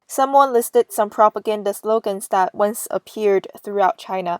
Someone listed some propaganda slogans that once appeared throughout China.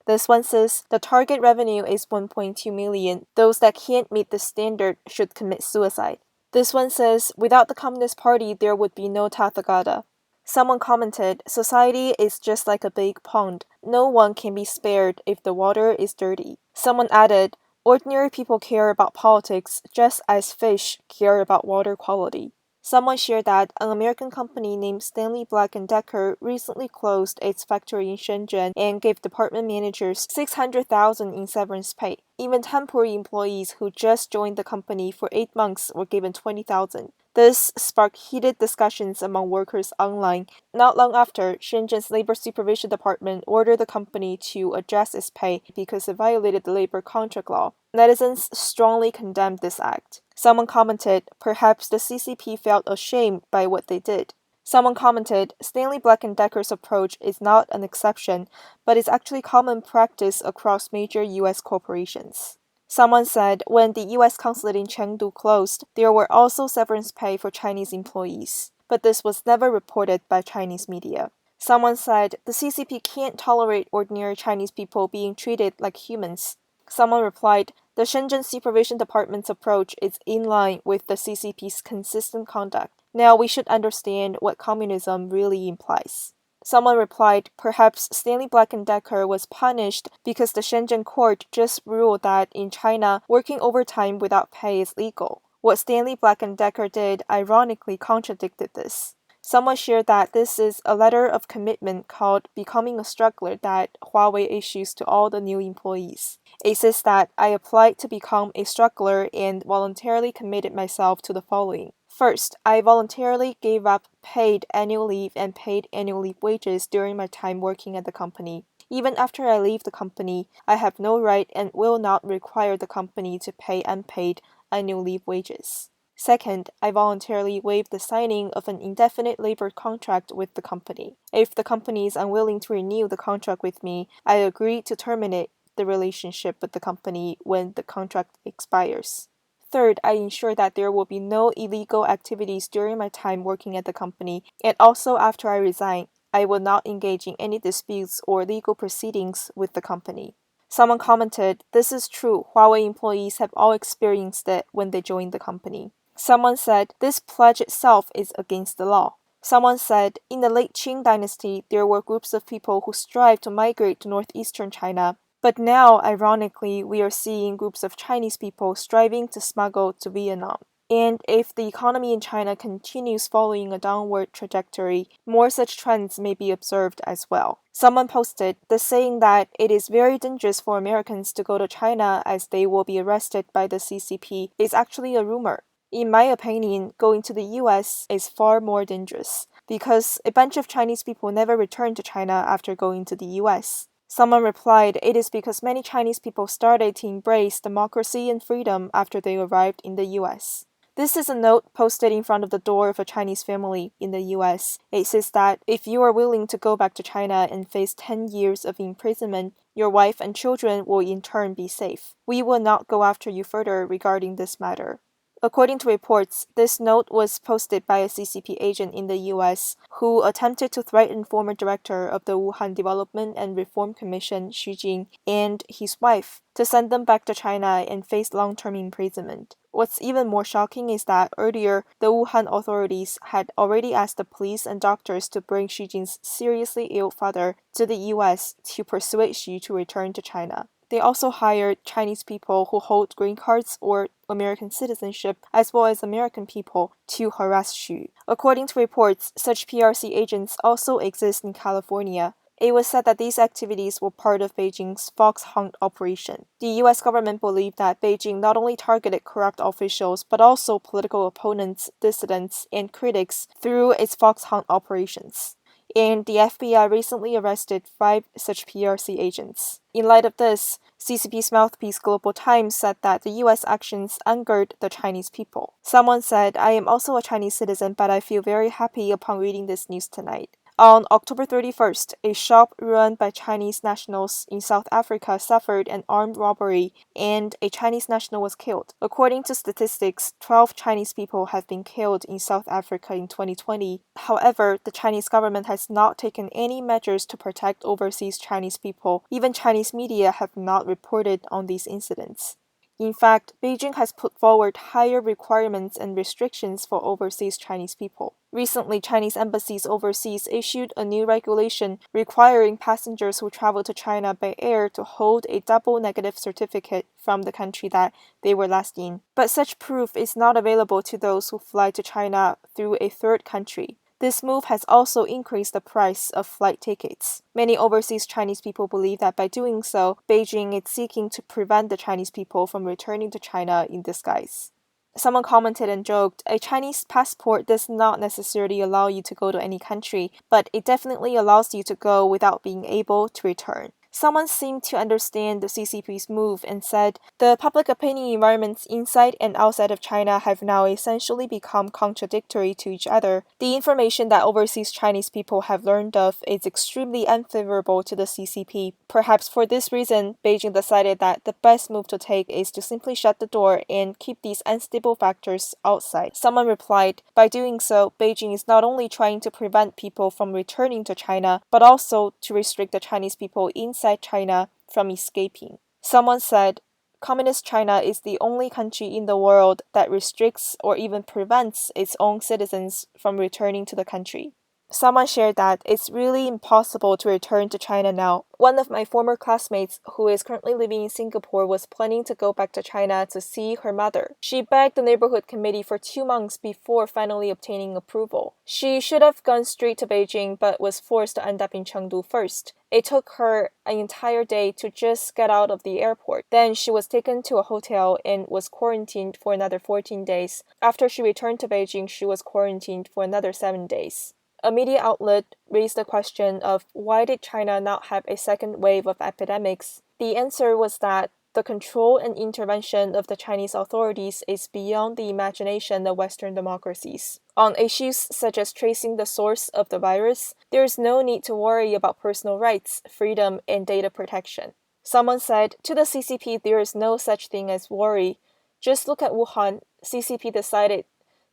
This one says, the target revenue is 1.2 million. Those that can't meet the standard should commit suicide. This one says, without the Communist Party, there would be no Tathagata. Someone commented, society is just like a big pond. No one can be spared if the water is dirty. Someone added, ordinary people care about politics just as fish care about water quality. Someone shared that an American company named Stanley Black Decker recently closed its factory in Shenzhen and gave department managers $600,000 in severance pay. Even temporary employees who just joined the company for 8 months were given $20,000. This sparked heated discussions among workers online. Not long after, Shenzhen's Labor Supervision Department ordered the company to adjust its pay because it violated the labor contract law. Netizens strongly condemned this act. Someone commented, perhaps the CCP felt ashamed by what they did. Someone commented, Stanley Black Decker's approach is not an exception, but is actually common practice across major U.S. corporations. Someone said when the U.S. consulate in Chengdu closed, there were also severance pay for Chinese employees, but this was never reported by Chinese media. Someone said the CCP can't tolerate ordinary Chinese people being treated like humans. Someone replied, the Shenzhen Supervision Department's approach is in line with the CCP's consistent conduct. Now we should understand what communism really implies. Someone replied, perhaps Stanley Black Decker was punished because the Shenzhen court just ruled that in China, working overtime without pay is legal. What Stanley Black Decker did ironically contradicted this. Someone shared that this is a letter of commitment called Becoming a Struggler that Huawei issues to all the new employees. It says that I applied to become a struggler and voluntarily committed myself to the following. First, I voluntarily gave up paid annual leave and paid annual leave wages during my time working at the company. Even after I leave the company, I have no right and will not require the company to pay unpaid annual leave wages. Second, I voluntarily waived the signing of an indefinite labor contract with the company. If the company is unwilling to renew the contract with me, I agree to terminate the relationship with the company when the contract expires. Third, I ensure that there will be no illegal activities during my time working at the company, and also after I resign, I will not engage in any disputes or legal proceedings with the company. Someone commented, this is true, Huawei employees have all experienced it when they joined the company. Someone said, this pledge itself is against the law. Someone said, in the late Qing dynasty, there were groups of people who strived to migrate to northeastern China. But now, ironically, we are seeing groups of Chinese people striving to smuggle to Vietnam. And if the economy in China continues following a downward trajectory, more such trends may be observed as well. Someone posted, the saying that it is very dangerous for Americans to go to China as they will be arrested by the CCP is actually a rumor. In my opinion, going to the US is far more dangerous, because a bunch of Chinese people never returned to China after going to the US. Someone replied, it is because many Chinese people started to embrace democracy and freedom after they arrived in the US. This is a note posted in front of the door of a Chinese family in the US. It says that if you are willing to go back to China and face 10 years of imprisonment, your wife and children will in turn be safe. We will not go after you further regarding this matter. According to reports, this note was posted by a CCP agent in the US who attempted to threaten former director of the Wuhan Development and Reform Commission, Xu Jing, and his wife to send them back to China and face long-term imprisonment. What's even more shocking is that earlier, the Wuhan authorities had already asked the police and doctors to bring Xu Jing's seriously ill father to the US to persuade Xu to return to China. They also hired Chinese people who hold green cards or American citizenship, as well as American people, to harass Xu. According to reports, such PRC agents also exist in California. It was said that these activities were part of Beijing's fox hunt operation. The US government believed that Beijing not only targeted corrupt officials, but also political opponents, dissidents, and critics through its fox hunt operations. And the FBI recently arrested 5 such PRC agents. In light of this, CCP's mouthpiece Global Times said that the US actions angered the Chinese people. Someone said, I am also a Chinese citizen, but I feel very happy upon reading this news tonight. On October 31st, a shop run by Chinese nationals in South Africa suffered an armed robbery and a Chinese national was killed. According to statistics, 12 Chinese people have been killed in South Africa in 2020. However, the Chinese government has not taken any measures to protect overseas Chinese people. Even Chinese media have not reported on these incidents. In fact, Beijing has put forward higher requirements and restrictions for overseas Chinese people. Recently, Chinese embassies overseas issued a new regulation requiring passengers who travel to China by air to hold a double negative certificate from the country that they were last in. But such proof is not available to those who fly to China through a third country. This move has also increased the price of flight tickets. Many overseas Chinese people believe that by doing so, Beijing is seeking to prevent the Chinese people from returning to China in disguise. Someone commented and joked, "A Chinese passport does not necessarily allow you to go to any country, but it definitely allows you to go without being able to return." Someone seemed to understand the CCP's move and said, "The public opinion environments inside and outside of China have now essentially become contradictory to each other. The information that overseas Chinese people have learned of is extremely unfavorable to the CCP. Perhaps for this reason, Beijing decided that the best move to take is to simply shut the door and keep these unstable factors outside." Someone replied, "By doing so, Beijing is not only trying to prevent people from returning to China, but also to restrict the Chinese people inside China from escaping." Someone said, "Communist China is the only country in the world that restricts or even prevents its own citizens from returning to the country." Someone shared that it's really impossible to return to China now. One of my former classmates, who is currently living in Singapore, was planning to go back to China to see her mother. She begged the neighborhood committee for 2 months before finally obtaining approval. She should have gone straight to Beijing, but was forced to end up in Chengdu first. It took her an entire day to just get out of the airport. Then she was taken to a hotel and was quarantined for another 14 days. After she returned to Beijing, she was quarantined for another 7 days. A media outlet raised the question of why did China not have a second wave of epidemics? The answer was that the control and intervention of the Chinese authorities is beyond the imagination of Western democracies. On issues such as tracing the source of the virus, there is no need to worry about personal rights, freedom, and data protection. Someone said, "To the CCP, there is no such thing as worry. Just look at Wuhan.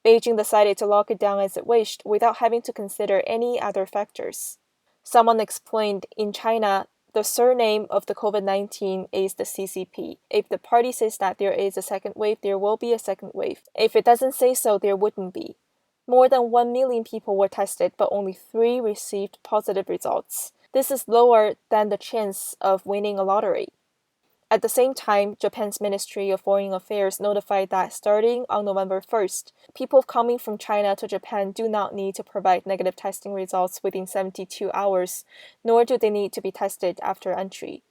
Beijing decided to lock it down as it wished without having to consider any other factors." Someone explained, "In China, the surname of the COVID-19 is the CCP. If the party says that there is a second wave, there will be a second wave. If it doesn't say so, there wouldn't be." More than 1 million people were tested, but only 3 received positive results. This is lower than the chance of winning a lottery. At the same time, Japan's Ministry of Foreign Affairs notified that starting on November 1st, people coming from China to Japan do not need to provide negative testing results within 72 hours, nor do they need to be tested after entry.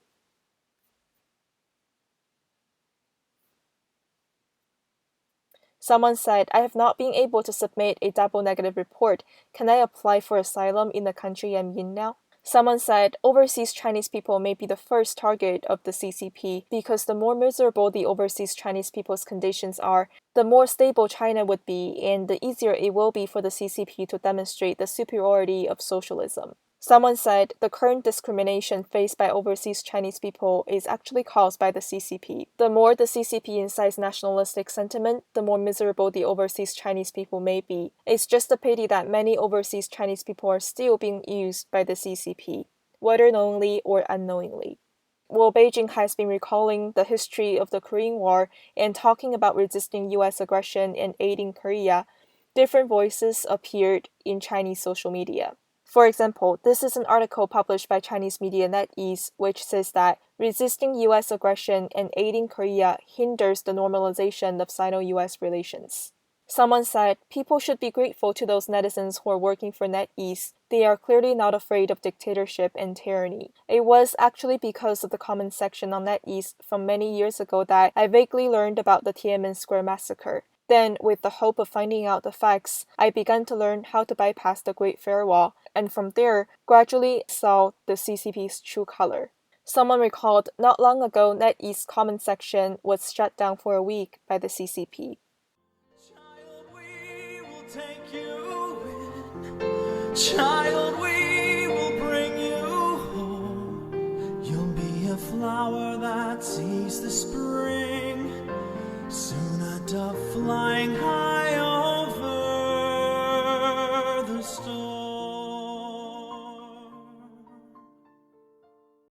Someone said, "I have not been able to submit a double negative report. Can I apply for asylum in the country I'm in now?" Someone said, "Overseas Chinese people may be the first target of the CCP because the more miserable the overseas Chinese people's conditions are, the more stable China would be and the easier it will be for the CCP to demonstrate the superiority of socialism." Someone said, "The current discrimination faced by overseas Chinese people is actually caused by the CCP. The more the CCP incites nationalistic sentiment, the more miserable the overseas Chinese people may be. It's just a pity that many overseas Chinese people are still being used by the CCP, whether knowingly or unknowingly." While Beijing has been recalling the history of the Korean War and talking about resisting US aggression and aiding Korea, different voices appeared in Chinese social media. For example, this is an article published by Chinese media NetEase, which says that resisting US aggression and aiding Korea hinders the normalization of Sino-US relations. Someone said, "People should be grateful to those netizens who are working for NetEase. They are clearly not afraid of dictatorship and tyranny." It was actually because of the comment section on NetEase from many years ago that I vaguely learned about the Tiananmen Square massacre. Then, with the hope of finding out the facts, I began to learn how to bypass the Great Firewall, and from there, gradually saw the CCP's true color. Someone recalled, not long ago, NetEase comment section was shut down for a week by the CCP. Child, we will take you in. Child, we flower that sees the spring, soon a dove flying high over the storm.